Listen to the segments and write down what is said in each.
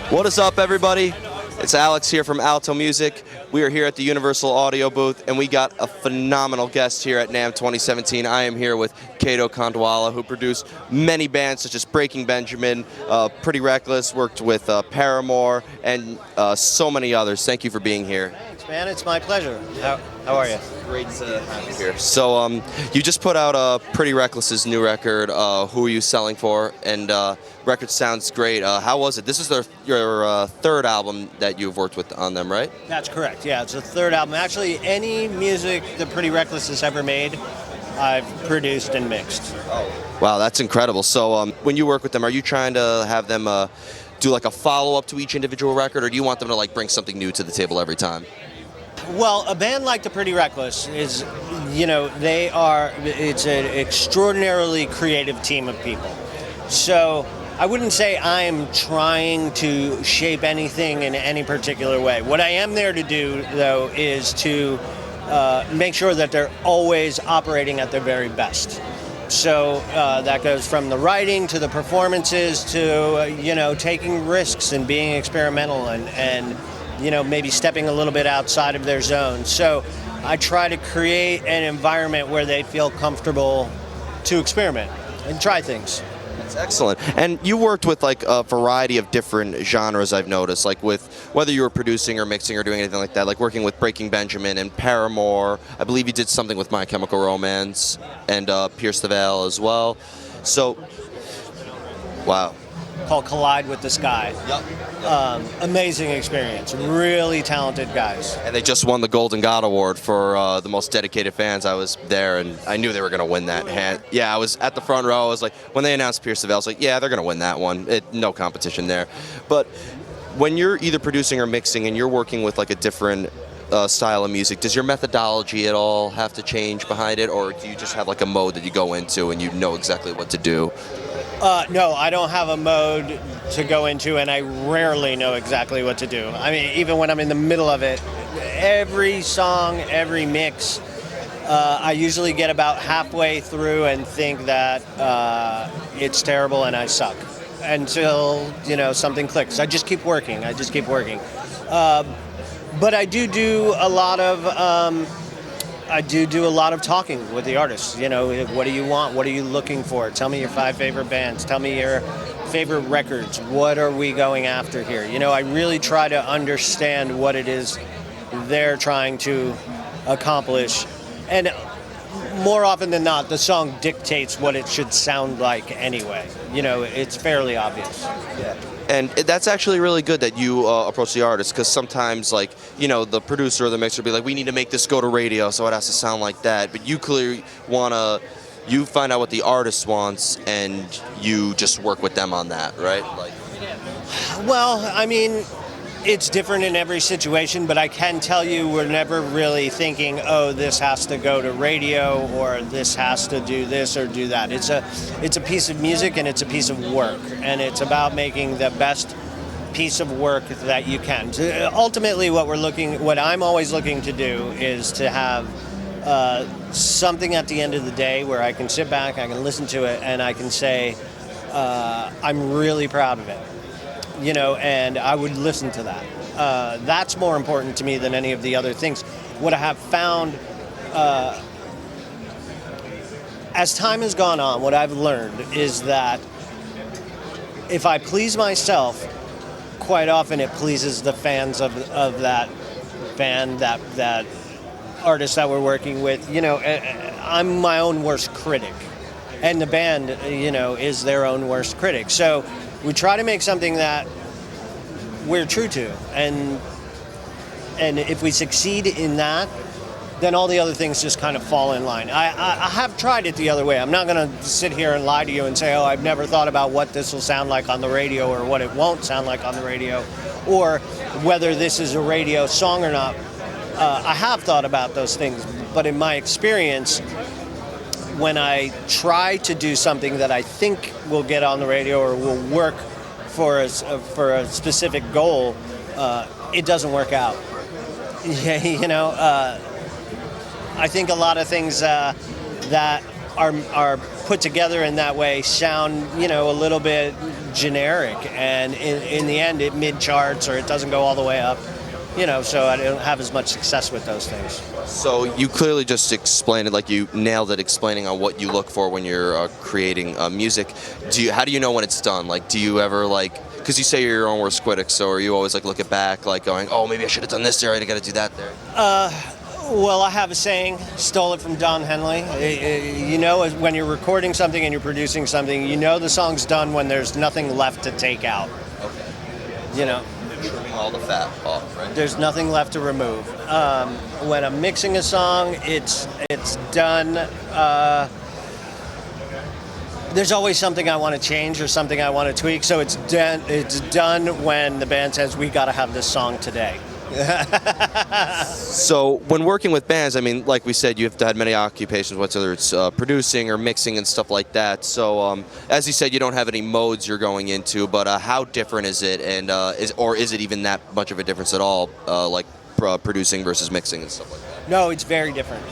What is up, everybody? It's Alex here from Alto Music. We are here at the Universal Audio booth, and we got a phenomenal guest here at NAMM 2017. I am here with Kato Khandwala, who produced many bands such as Breaking Benjamin, Pretty Reckless, worked with Paramore, and so many others. Thank you for being here. Thanks, man. It's my pleasure. How are you? Great to have you here. So you just put out Pretty Reckless's new record. Who are you selling for? And record sounds great. How was it? This is your third album that you've worked with on them, right? That's correct. Yeah, it's the third album. Actually, any music that Pretty Reckless has ever made, I've produced and mixed. Oh, wow, that's incredible. So when you work with them, are you trying to have them do like a follow-up to each individual record, or do you want them to like bring something new to the table every time? Well, a band like the Pretty Reckless is, it's an extraordinarily creative team of people. So I wouldn't say I'm trying to shape anything in any particular way. What I am there to do, though, is to make sure that they're always operating at their very best. So that goes from the writing to the performances to, taking risks and being experimental and maybe stepping a little bit outside of their zone. So I try to create an environment where they feel comfortable to experiment and try things. That's excellent. And you worked with like a variety of different genres, I've noticed, like with whether you were producing or mixing or doing anything like that, like working with Breaking Benjamin and Paramore. I believe you did something with My Chemical Romance and Pierce the Veil as well. So, wow. Called Collide with the Sky. Yep. Amazing experience. Really talented guys. And they just won the Golden God Award for the most dedicated fans. I was there, and I knew they were going to win that. Yeah, I was at the front row. I was like, when they announced Pierce the Veil, I was like, yeah, they're going to win that one. No competition there. But when you're either producing or mixing and you're working with like a different style of music, does your methodology at all have to change behind it, or do you just have like a mode that you go into and you know exactly what to do? No, I don't have a mode to go into, and I rarely know exactly what to do. I mean, even when I'm in the middle of it, every song, every mix, I usually get about halfway through and think that it's terrible and I suck until, something clicks. I just keep working. But I do a lot of... I do a lot of talking with the artists. What do you want? What are you looking for? Tell me your 5 favorite bands. Tell me your favorite records. What are we going after here? I really try to understand what it is they're trying to accomplish. And more often than not, the song dictates what it should sound like anyway. It's fairly obvious. Yeah. And that's actually really good that you approach the artist, because sometimes, like, the producer or the mixer will be like, we need to make this go to radio, so it has to sound like that. But you clearly you find out what the artist wants, and you just work with them on that, right? Well, I mean, it's different in every situation, but I can tell you we're never really thinking, oh, this has to go to radio or this has to do this or do that. It's a piece of music and it's a piece of work, and it's about making the best piece of work that you can. Ultimately, what I'm always looking to do is to have something at the end of the day where I can sit back, I can listen to it, and I can say, I'm really proud of it. And I would listen to that. That's more important to me than any of the other things. What I have found, as time has gone on, what I've learned is that if I please myself, quite often it pleases the fans of that band, that artist that we're working with. I'm my own worst critic, and the band, is their own worst critic. So we try to make something that we're true to, and if we succeed in that, then all the other things just kind of fall in line. I have tried it the other way. I'm not going to sit here and lie to you and say, oh, I've never thought about what this will sound like on the radio or what it won't sound like on the radio, or whether this is a radio song or not. I have thought about those things, but in my experience, when I try to do something that I think will get on the radio or will work for a specific goal, it doesn't work out. I think a lot of things that are put together in that way sound, a little bit generic, and in the end, it mid charts or it doesn't go all the way up. So I don't have as much success with those things. So you clearly just explained it, like you nailed it, explaining on what you look for when you're creating music. How do you know when it's done? Like, do you ever because you say you're your own worst critic, so are you always look it back, going, oh, maybe I should have done this there, I got to do that there? Well, I have a saying, stole it from Don Henley. When you're recording something and you're producing something, the song's done when there's nothing left to take out. Okay. Trimming all the fat off, right? There's nothing left to remove. When I'm mixing a song, it's done. There's always something I want to change or something I want to tweak, so it's done. It's done when the band says we got to have this song today. So when working with bands, like we said, you've had many occupations, whether it's producing or mixing and stuff like that. So as you said, you don't have any modes you're going into, but how different is it, and is it even that much of a difference at all, producing versus mixing and stuff like that? No, it's very different.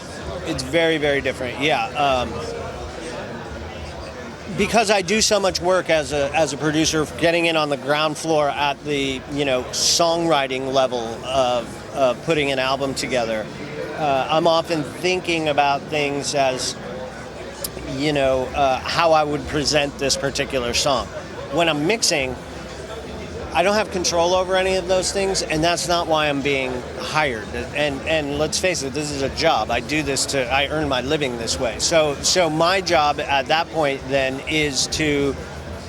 It's very, very different. Yeah. Because I do so much work as a producer, getting in on the ground floor at the songwriting level of putting an album together, I'm often thinking about things as how I would present this particular song. When I'm mixing, I don't have control over any of those things, and that's not why I'm being hired. And let's face it, this is a job. I do this I earn my living this way. So my job at that point then is to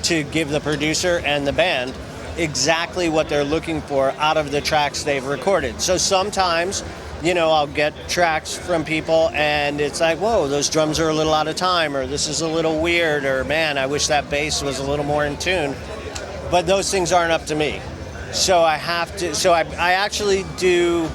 give the producer and the band exactly what they're looking for out of the tracks they've recorded. So sometimes, I'll get tracks from people and it's like, whoa, those drums are a little out of time, or this is a little weird, or man, I wish that bass was a little more in tune. But those things aren't up to me. So I actually do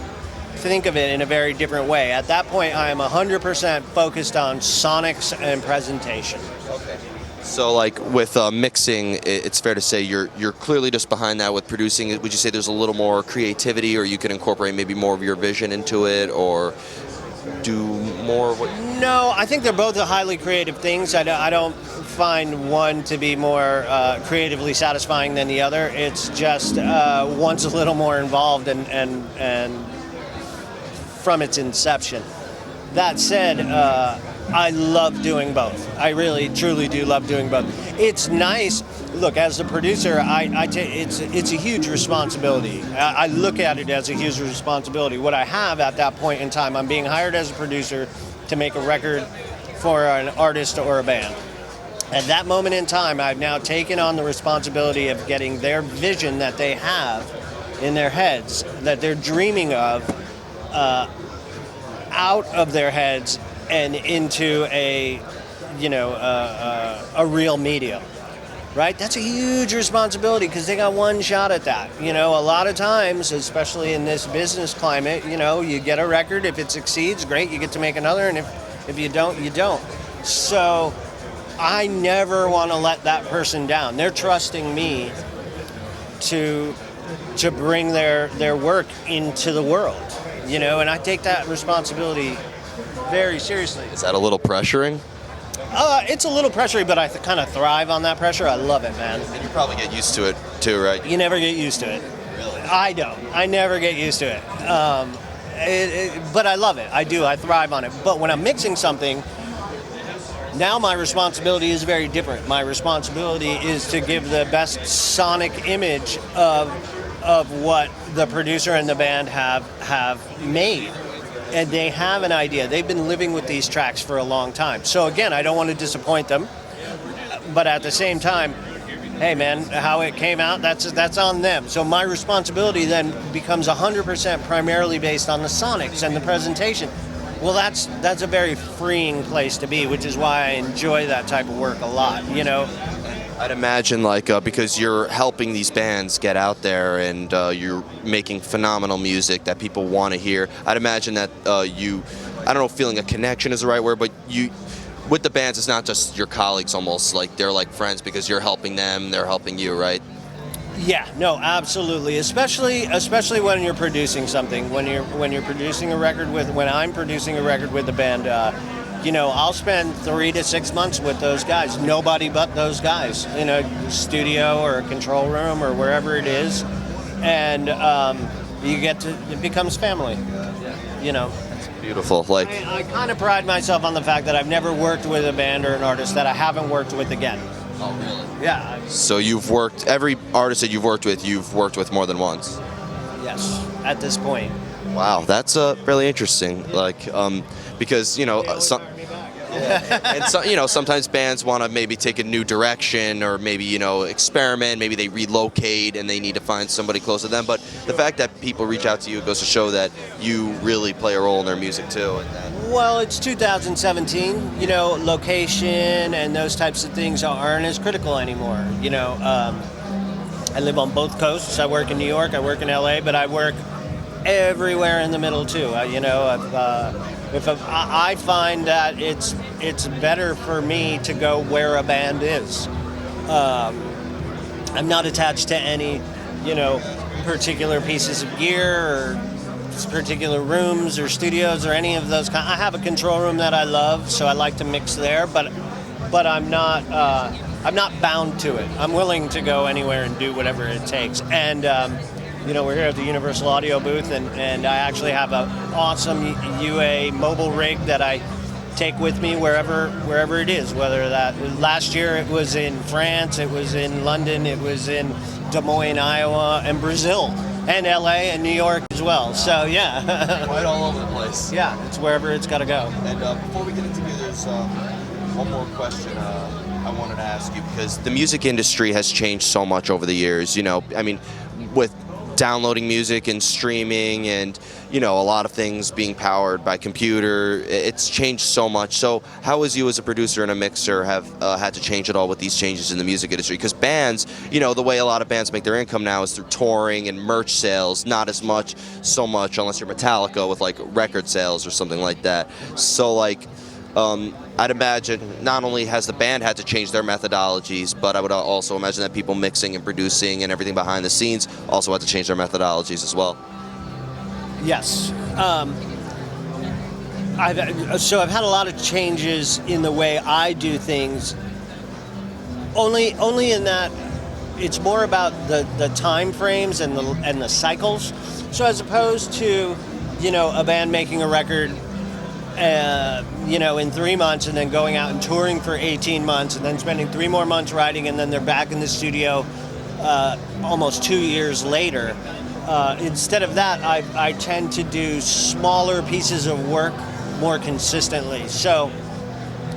think of it in a very different way. At that point, I am 100% focused on sonics and presentation. Okay. So with mixing, it's fair to say you're clearly just behind that. With producing, would you say there's a little more creativity, or you can incorporate maybe more of your vision into it, or do more? No, I think they're both highly creative things. I don't find one to be more creatively satisfying than the other. It's just one's a little more involved and from its inception. That said, I love doing both. I really, truly do love doing both. It's nice. Look, as a producer, it's a huge responsibility. I look at it as a huge responsibility. What I have at that point in time, I'm being hired as a producer to make a record for an artist or a band. At that moment in time, I've now taken on the responsibility of getting their vision that they have in their heads, that they're dreaming of, out of their heads and into a real medium. Right? That's a huge responsibility because they got one shot at that. A lot of times, especially in this business climate, you get a record. If it succeeds, great, you get to make another. And if you don't, you don't. So I never want to let that person down. They're trusting me to bring their work into the world, and I take that responsibility very seriously. Is that a little pressuring? It's a little pressuring, but I kind of thrive on that pressure. I love it, man. And you probably get used to it too, right? You never get used to it. Really? I don't. I never get used to it. But I love it. I do. I thrive on it. But when I'm mixing something, now my responsibility is very different. My responsibility is to give the best sonic image of what the producer and the band have made. And they have an idea. They've been living with these tracks for a long time. So again, I don't want to disappoint them. But at the same time, hey man, how it came out, that's on them. So my responsibility then becomes 100% primarily based on the sonics and the presentation. Well, that's a very freeing place to be, which is why I enjoy that type of work a lot, I'd imagine because you're helping these bands get out there and you're making phenomenal music that people want to hear. I'd imagine that I don't know if feeling a connection is the right word, but with the bands, it's not just your colleagues almost, they're like friends because you're helping them, they're helping you, right? Yeah, no, absolutely. Especially when you're producing something, when I'm producing a record with the band, I'll spend 3 to 6 months with those guys, nobody but those guys, in a studio or a control room or wherever it is, and it becomes family. Beautiful. Like, I kind of pride myself on the fact that I've never worked with a band or an artist that I haven't worked with again. oh, really? Yeah. So every artist that you've worked with more than once. Yes. At this point. Wow, that's really interesting. Like, because sometimes bands want to maybe take a new direction or maybe experiment. Maybe they relocate and they need to find somebody close to them. But the fact that people reach out to you goes to show that you really play a role in their music too. Well, it's 2017. Location and those types of things aren't as critical anymore. I live on both coasts. I work in New York. I work in LA, but I work everywhere in the middle too. I find that it's better for me to go where a band is. I'm not attached to any, particular pieces of gear or particular rooms or studios or any of those kind. I have a control room that I love, so I like to mix there, but I'm not bound to it. I'm willing to go anywhere and do whatever it takes. And we're here at the Universal Audio booth, and I actually have an awesome UA mobile rig that I take with me wherever it is. Whether that last year it was in France, it was in London, it was in Des Moines, Iowa, and Brazil, and LA and New York as well. So yeah, quite all over the place. Yeah, it's wherever it's got to go. And before we get into music, there's one more question I wanted to ask you, because the music industry has changed so much over the years. With downloading music and streaming and a lot of things being powered by computer, it's changed so much. So how has you as a producer and a mixer have had to change it all with these changes in the music industry? Because bands, the way a lot of bands make their income now is through touring and merch sales, not as much unless you're Metallica with like record sales or something like that. So like I'd imagine not only has the band had to change their methodologies, but I would also imagine that people mixing and producing and everything behind the scenes also had to change their methodologies as well. Yes. I've had a lot of changes in the way I do things. Only in that it's more about the time frames and the cycles. So as opposed to a band making a record in 3 months and then going out and touring for 18 months and then spending 3 more months writing, and then they're back in the studio almost 2 years later. Instead of that, I tend to do smaller pieces of work more consistently. So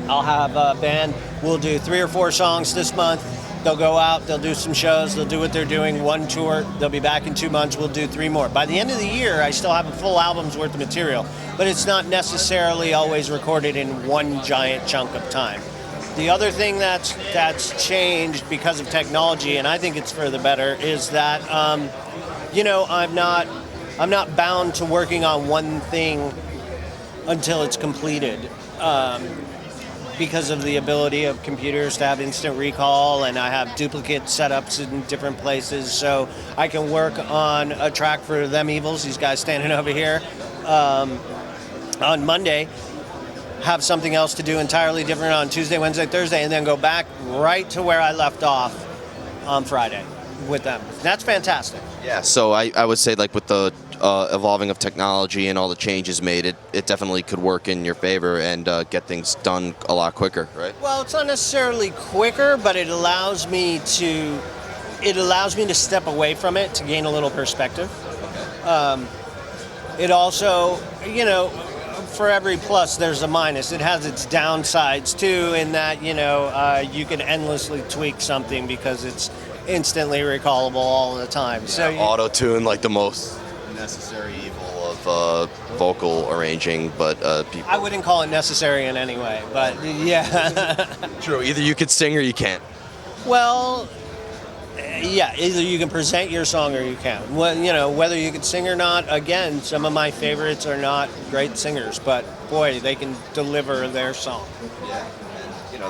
I'll have a band, we'll do 3 or 4 songs this month. They'll go out, they'll do some shows, they'll do what they're doing, 1 tour, they'll be back in 2 months, we'll do 3 more. By the end of the year, I still have a full album's worth of material, but it's not necessarily always recorded in one giant chunk of time. The other thing that's changed because of technology, and I think it's for the better, is that I'm not bound to working on one thing until it's completed. Because of the ability of computers to have instant recall, and I have duplicate setups in different places, so I can work on a track for Them Evils, these guys standing over here, on Monday, have something else to do entirely different on Tuesday, Wednesday, Thursday, and then go back right to where I left off on Friday with them. That's fantastic. Yeah, so I would say, like, with the evolving of technology and all the changes made, it definitely could work in your favor and get things done a lot quicker, right? Well, it's not necessarily quicker, but it allows me to step away from it to gain a little perspective. Okay. It also, for every plus, there's a minus. It has its downsides too, in that you can endlessly tweak something because it's instantly recallable all the time. Yeah, so auto-tune, like the most necessary evil of vocal arranging, but people... I wouldn't call it necessary in any way, but yeah. True, either you could sing or you can't. Well, yeah, either you can present your song or you can't. Well, whether you can sing or not, again, some of my favorites are not great singers, but boy, they can deliver their song. Yeah.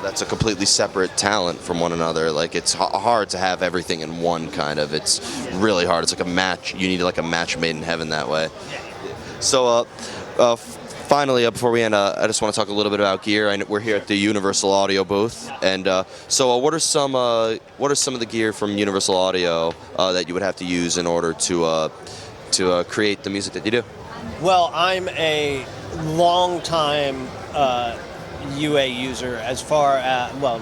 That's a completely separate talent from one another. Like, it's hard to have everything in one kind of. It's really hard. It's like a match. You need like a match made in heaven that way. So, finally, before we end, I just want to talk a little bit about gear. We're here at the Universal Audio booth, and so what are some of the gear from Universal Audio that you would have to use in order to create the music that you do? Well, I'm a long-time UA user. As far as, well,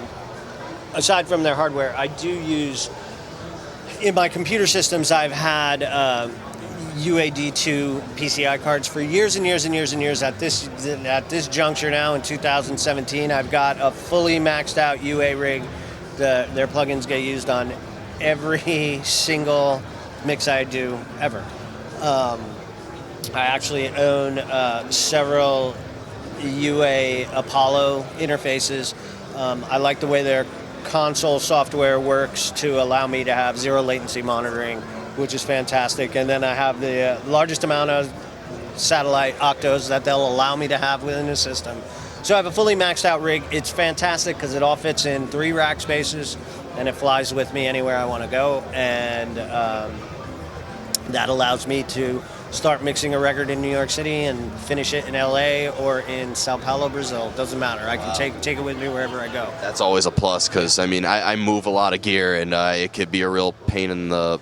aside from their hardware, I do use, in my computer systems, I've had UAD2 PCI cards for years and years and years and years. At this juncture now in 2017, I've got a fully maxed out UA rig. Their plugins get used on every single mix I do ever. I actually own several UA Apollo interfaces. I like the way their console software works to allow me to have zero latency monitoring, which is fantastic. And then I have the largest amount of satellite octos that they'll allow me to have within the system. So I have a fully maxed out rig. It's fantastic because it all fits in 3 rack spaces and it flies with me anywhere I want to go. And that allows me to start mixing a record in New York City and finish it in LA or in Sao Paulo, Brazil. Doesn't matter. I can take it with me wherever I go. That's always a plus because I mean I move a lot of gear and it could be a real pain in the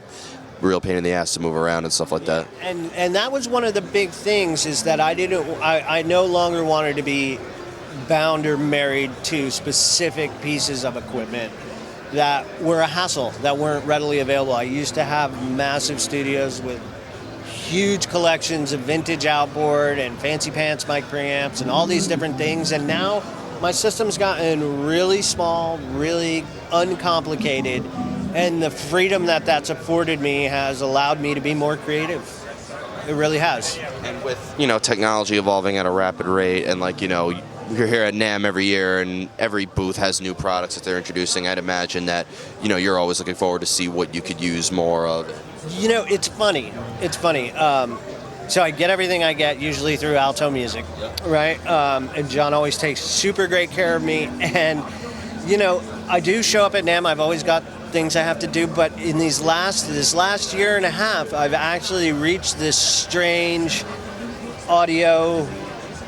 ass to move around and stuff like that. And that was one of the big things, is that I no longer wanted to be bound or married to specific pieces of equipment that were a hassle, that weren't readily available. I used to have massive studios with huge collections of vintage outboard and fancy pants mic preamps and all these different things, and now my system's gotten really small, really uncomplicated, and the freedom that that's afforded me has allowed me to be more creative. It really has. And with, technology evolving at a rapid rate, and we're here at NAMM every year, and every booth has new products that they're introducing. I'd imagine that, you're always looking forward to see what you could use more of. It's funny. So I get everything I get usually through Alto Music, right? And John always takes super great care of me. And, I do show up at NAMM. I've always got things I have to do. But in this last year and a half, I've actually reached this strange audio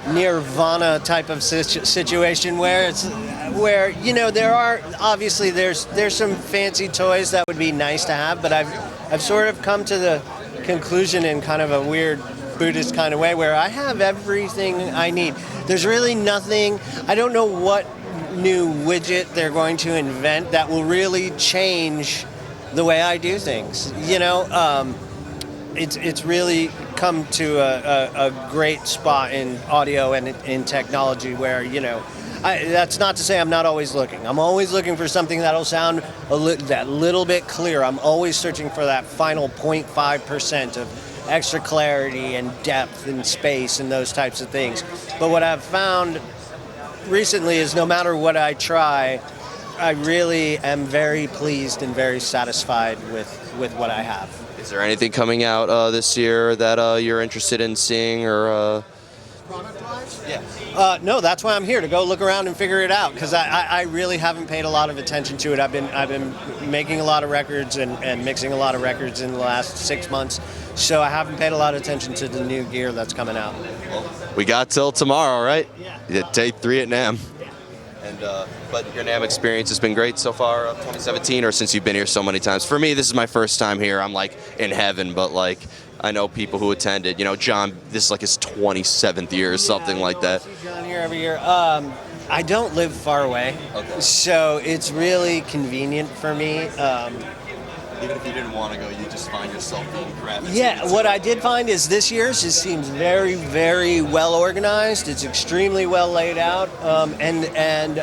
nirvana type of situation where there are obviously there's some fancy toys that would be nice to have, but I've sort of come to the conclusion in kind of a weird Buddhist kind of way where I have everything I need. There's really nothing. I don't know what new widget they're going to invent that will really change the way I do things. It's really come to a great spot in audio and in technology where, that's not to say I'm not always looking. I'm always looking for something that'll sound that little bit clearer. I'm always searching for that final 0.5% of extra clarity and depth and space and those types of things. But what I've found recently is no matter what I try, I really am very pleased and very satisfied with what I have. Is there anything coming out this year that you're interested in seeing or? Product-wise? Yeah. No, that's why I'm here, to go look around and figure it out, because I really haven't paid a lot of attention to it. I've been making a lot of records and mixing a lot of records in the last 6 months, so I haven't paid a lot of attention to the new gear that's coming out. Well, we got till tomorrow, right? Yeah. Take 3 at NAMM. And but your NAMM experience has been great so far, 2017, or since you've been here so many times. For me, this is my first time here. I'm like in heaven, but I know people who attended. John, this is like his 27th year or something like that. I see John here every year. I don't live far away, so it's really convenient for me. Even if you didn't want to go, you just find yourself being gravitated. Yeah, what I did find is this year's just seems very, very well organized. It's extremely well laid out, and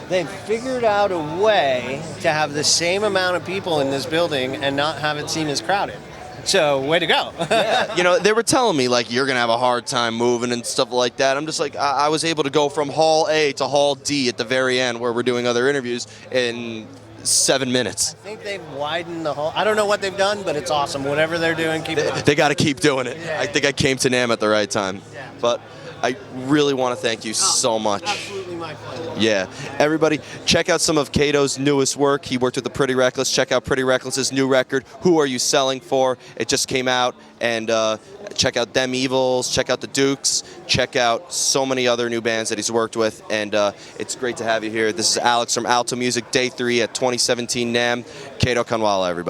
they've figured out a way to have the same amount of people in this building and not have it seem as crowded. So, way to go. Yeah. They were telling me, you're going to have a hard time moving and stuff like that. I'm just I was able to go from Hall A to Hall D at the very end where we're doing other interviews in 7 minutes. I think they've widened the hall. I don't know what they've done, but it's awesome. Whatever they're doing, keep it on. They got to keep doing it. Yeah. I think I came to NAMM at the right time. Yeah. But I really want to thank you so much. Absolutely. my pleasure. Yeah. Everybody, check out some of Kato's newest work. He worked with the Pretty Reckless. Check out Pretty Reckless's new record, Who Are You Selling For? It just came out. And check out Them Evils. Check out the Dukes. Check out so many other new bands that he's worked with. And it's great to have you here. This is Alex from Alto Music, Day 3 at 2017 NAMM. Kato Khandwala, everybody.